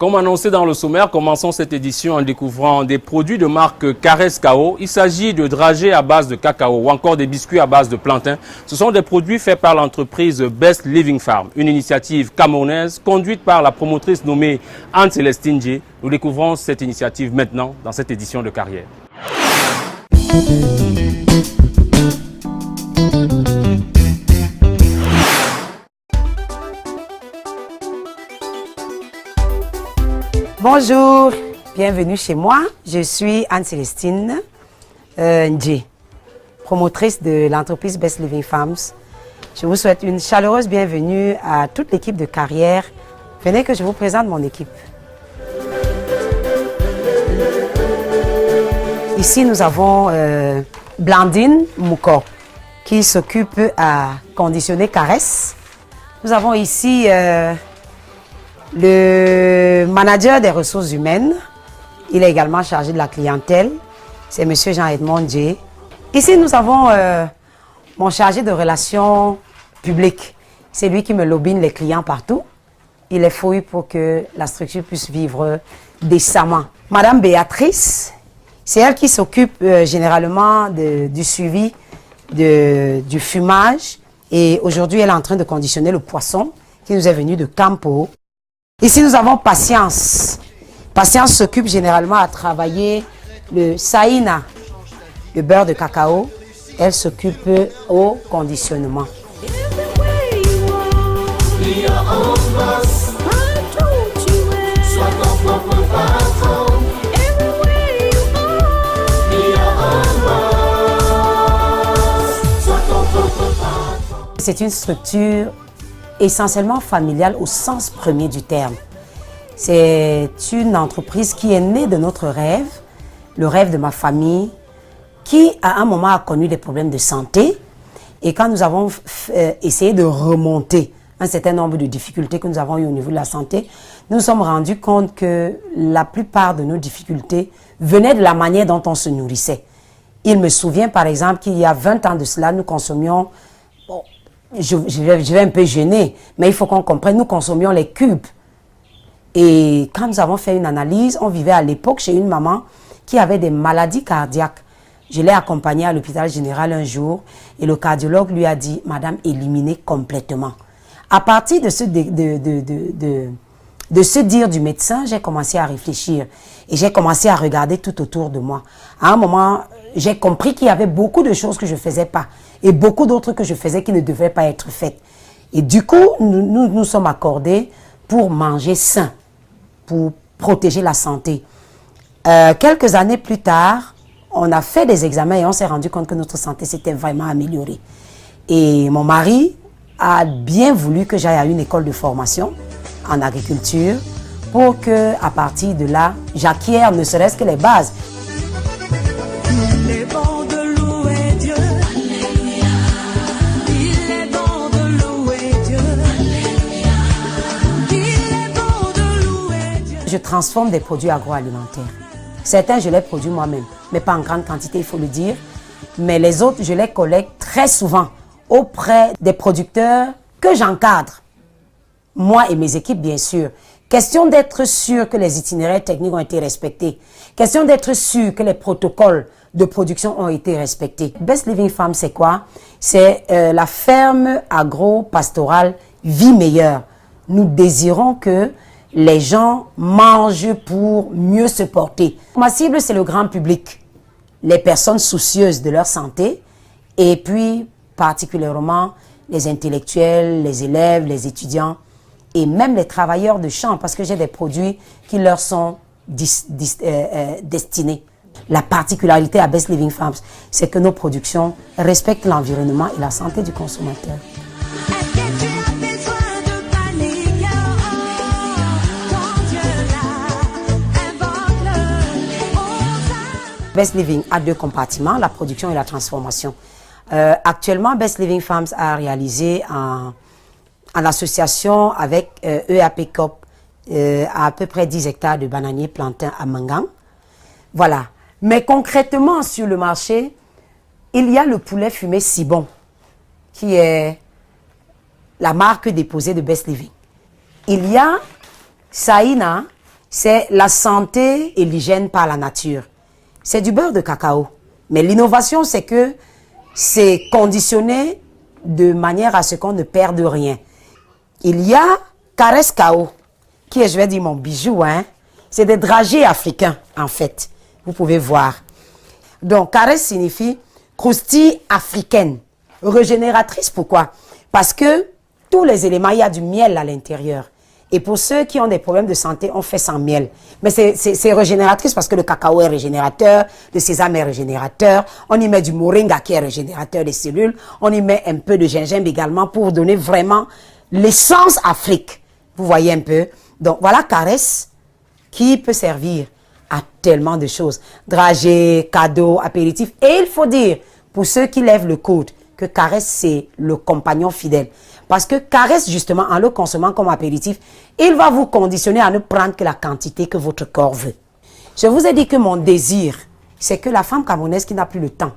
Comme annoncé dans le sommaire, commençons cette édition en découvrant des produits de marque Caresse Kao. Il s'agit de dragées à base de cacao ou encore des biscuits à base de plantain. Ce sont des produits faits par l'entreprise Best Living Farm, une initiative camerounaise conduite par la promotrice nommée Anne-Célestine Djé. Nous découvrons cette initiative maintenant dans cette édition de Carrière. Bonjour, bienvenue chez moi. Je suis Anne-Célestine Djé, promotrice de l'entreprise Best Living Farms. Je vous souhaite une chaleureuse bienvenue à toute l'équipe de Carrière. Venez que je vous présente mon équipe. Ici, nous avons Blandine Mouko qui s'occupe à conditionner Caresse. Nous avons ici le manager des ressources humaines. Il est également chargé de la clientèle. C'est M. Jean-Edmond Djé. Ici, nous avons mon chargé de relations publiques. C'est lui qui me lobine les clients partout. Il est fouillé pour que la structure puisse vivre décemment. Madame Béatrice, c'est elle qui s'occupe généralement du suivi du fumage. Et aujourd'hui, elle est en train de conditionner le poisson qui nous est venu de Campo. Ici, nous avons Patience. Patience s'occupe généralement à travailler le saïna, le beurre de cacao. Elle s'occupe au conditionnement. C'est une structure essentiellement familiale au sens premier du terme. C'est une entreprise qui est née de notre rêve, le rêve de ma famille, qui à un moment a connu des problèmes de santé. Et quand nous avons essayé de remonter un certain nombre de difficultés que nous avons eues au niveau de la santé, nous nous sommes rendus compte que la plupart de nos difficultés venaient de la manière dont on se nourrissait. Il me souvient par exemple qu'il y a 20 ans de cela, nous consommions, bon, je vais un peu gêner, mais il faut qu'on comprenne, nous consommions les cubes. Et quand nous avons fait une analyse, on vivait à l'époque chez une maman qui avait des maladies cardiaques. Je l'ai accompagnée à l'hôpital général un jour et le cardiologue lui a dit « Madame, éliminez complètement ». À partir de ce dire du médecin, j'ai commencé à réfléchir et j'ai commencé à regarder tout autour de moi. À un moment, j'ai compris qu'il y avait beaucoup de choses que je ne faisais pas et beaucoup d'autres que je faisais qui ne devaient pas être faites. Et du coup, nous sommes accordés pour manger sain, pour protéger la santé. Quelques années plus tard, on a fait des examens et on s'est rendu compte que notre santé s'était vraiment améliorée. Et mon mari a bien voulu que j'aille à une école de formation en agriculture pour que, à partir de là, j'acquière ne serait-ce que les bases. Je transforme des produits agroalimentaires. Certains, je les produis moi-même, mais pas en grande quantité, il faut le dire. Mais les autres, je les collecte très souvent auprès des producteurs que j'encadre. Moi et mes équipes, bien sûr. Question d'être sûr que les itinéraires techniques ont été respectés. Question d'être sûr que les protocoles de production ont été respectés. Best Living Farm, c'est quoi? C'est la ferme agro-pastorale Vie Meilleure. Nous désirons que les gens mangent pour mieux se porter. Ma cible, c'est le grand public, les personnes soucieuses de leur santé et puis particulièrement les intellectuels, les élèves, les étudiants et même les travailleurs de champ parce que j'ai des produits qui leur sont destinés. La particularité à Best Living Farms, c'est que nos productions respectent l'environnement et la santé du consommateur. Best Living a deux compartiments, la production et la transformation. Actuellement, Best Living Farms a réalisé en association avec EAP Coop à peu près 10 hectares de bananiers plantains à Mangang. Voilà. Mais concrètement, sur le marché, il y a le poulet fumé Sibon, qui est la marque déposée de Best Living. Il y a Saïna, c'est la santé et l'hygiène par la nature. C'est du beurre de cacao. Mais l'innovation, c'est que c'est conditionné de manière à ce qu'on ne perde rien. Il y a Caresse Kao, qui est, je vais dire, mon bijou. Hein? C'est des dragées africains, en fait. Vous pouvez voir. Donc, Caresse signifie croustille africaine. Régénératrice, pourquoi? Parce que tous les éléments, il y a du miel à l'intérieur. Et pour ceux qui ont des problèmes de santé, on fait sans miel. Mais c'est régénératrice parce que le cacao est régénérateur, le sésame est régénérateur, on y met du moringa qui est régénérateur des cellules, on y met un peu de gingembre également pour donner vraiment l'essence Afrique. Vous voyez un peu? Donc voilà Caresse qui peut servir à tellement de choses. Dragées, cadeaux, apéritifs. Et il faut dire, pour ceux qui lèvent le coude, que Caresse c'est le compagnon fidèle. Parce que Caresse, justement, en le consommant comme apéritif, il va vous conditionner à ne prendre que la quantité que votre corps veut. Je vous ai dit que mon désir, c'est que la femme camerounaise qui n'a plus le temps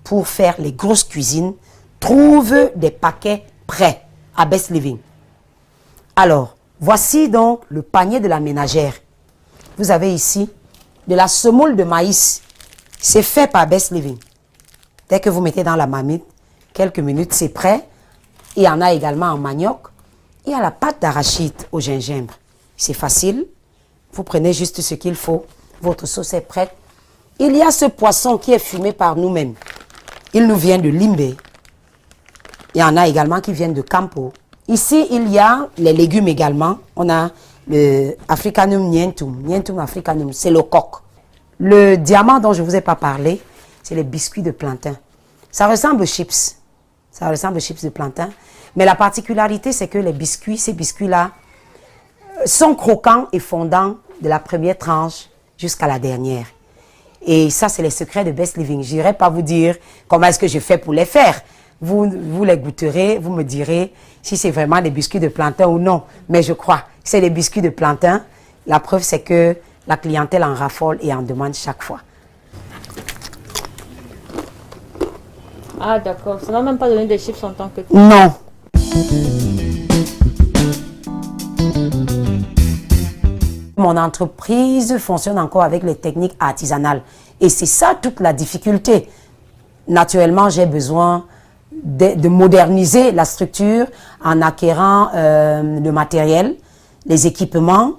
pour faire les grosses cuisines, trouve des paquets prêts à Best Living. Alors, voici donc le panier de la ménagère. Vous avez ici de la semoule de maïs. C'est fait par Best Living. Dès que vous mettez dans la marmite, quelques minutes, c'est prêt. Il y en a également en manioc. Il y a la pâte d'arachide au gingembre. C'est facile. Vous prenez juste ce qu'il faut. Votre sauce est prête. Il y a ce poisson qui est fumé par nous-mêmes. Il nous vient de Limbe. Il y en a également qui viennent de Campo. Ici, il y a les légumes également. On a le Africanum Nientum. Nientum Africanum, c'est le coq. Le diamant dont je ne vous ai pas parlé, c'est les biscuits de plantain. Ça ressemble aux chips. Ça ressemble aux chips de plantain. Mais la particularité, c'est que les biscuits, ces biscuits-là, sont croquants et fondants de la première tranche jusqu'à la dernière. Et ça, c'est les secrets de Best Living. Je n'irai pas vous dire comment est-ce que je fais pour les faire. Vous les goûterez, vous me direz si c'est vraiment des biscuits de plantain ou non. Mais je crois que c'est des biscuits de plantain. La preuve, c'est que la clientèle en raffole et en demande chaque fois. Ah d'accord, ça n'a même pas donné des chiffres en tant que... Non. Mon entreprise fonctionne encore avec les techniques artisanales. Et c'est ça toute la difficulté. Naturellement, j'ai besoin de moderniser la structure en acquérant le matériel, les équipements,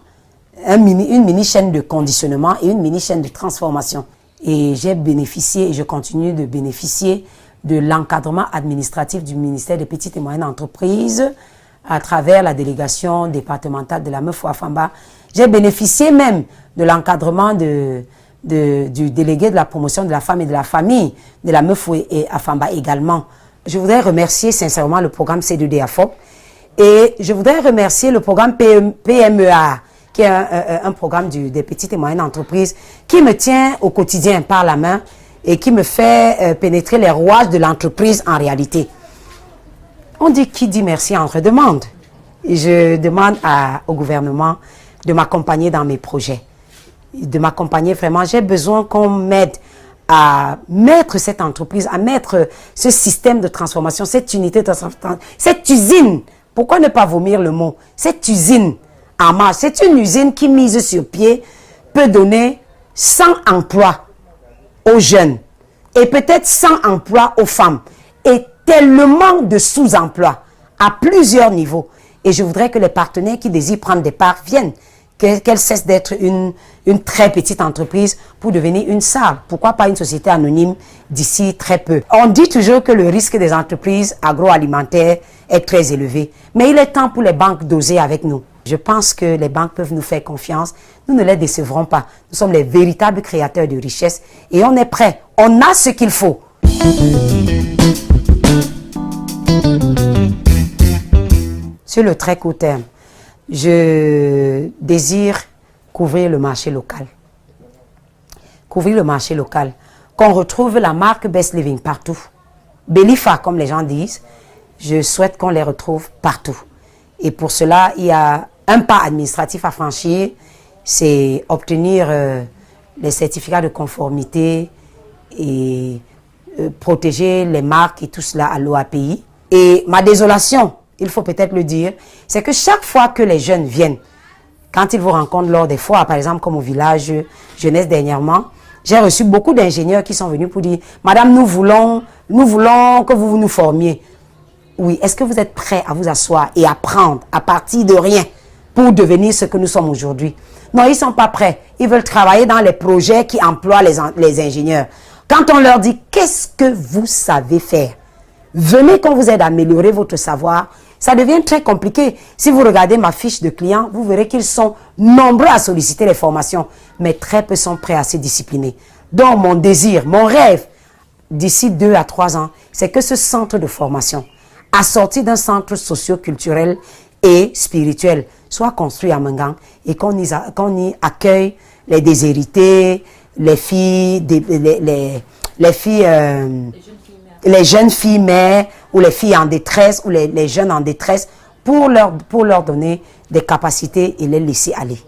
une mini-chaîne de conditionnement et une mini-chaîne de transformation. Et j'ai bénéficié et je continue de bénéficier de l'encadrement administratif du ministère des Petites et Moyennes Entreprises à travers la délégation départementale de la Meuf Afamba. J'ai bénéficié même de l'encadrement du délégué de la promotion de la femme et de la famille de la Meuf et Afamba également. Je voudrais remercier sincèrement le programme C2D-AFOP et je voudrais remercier le programme PMEA qui est un programme des petites et moyennes entreprises qui me tient au quotidien par la main et qui me fait pénétrer les rouages de l'entreprise en réalité. On dit qui dit merci en redemande. Et je demande au gouvernement de m'accompagner dans mes projets. De m'accompagner vraiment. J'ai besoin qu'on m'aide à mettre cette entreprise, à mettre ce système de transformation, cette unité de transformation, cette usine. Pourquoi ne pas vomir le mot? Cette usine en marche. C'est une usine qui, mise sur pied, peut donner 100 emplois aux jeunes et peut-être 100 emplois aux femmes et tellement de sous-emplois à plusieurs niveaux. Et je voudrais que les partenaires qui désirent prendre des parts viennent, qu'elle cesse d'être une très petite entreprise pour devenir une salle. Pourquoi pas une société anonyme d'ici très peu? On dit toujours que le risque des entreprises agroalimentaires est très élevé. Mais il est temps pour les banques d'oser avec nous. Je pense que les banques peuvent nous faire confiance. Nous ne les décevrons pas. Nous sommes les véritables créateurs de richesse et on est prêts. On a ce qu'il faut. Sur le très court terme, je désire couvrir le marché local. Couvrir le marché local. Qu'on retrouve la marque Best Living partout. Belifa, comme les gens disent, je souhaite qu'on les retrouve partout. Et pour cela, il y a un pas administratif à franchir, c'est obtenir les certificats de conformité et protéger les marques et tout cela à l'OAPI. Et ma désolation, il faut peut-être le dire, c'est que chaque fois que les jeunes viennent, quand ils vous rencontrent lors des foires, par exemple, comme au village jeunesse dernièrement, j'ai reçu beaucoup d'ingénieurs qui sont venus pour dire, Madame, nous voulons que vous nous formiez. Oui, est-ce que vous êtes prêts à vous asseoir et apprendre à partir de rien pour devenir ce que nous sommes aujourd'hui? Non, ils ne sont pas prêts. Ils veulent travailler dans les projets qui emploient les ingénieurs. Quand on leur dit, qu'est-ce que vous savez faire? Venez qu'on vous aide à améliorer votre savoir. Ça devient très compliqué. Si vous regardez ma fiche de clients, vous verrez qu'ils sont nombreux à solliciter les formations, mais très peu sont prêts à se discipliner. Donc, mon désir, mon rêve, d'ici 2 à 3 ans, c'est que ce centre de formation, assorti d'un centre socio-culturel et spirituel, soit construit à Mengang et qu'on y accueille les déshérités, les jeunes filles mères ou les filles en détresse ou les jeunes en détresse pour leur donner des capacités et les laisser aller.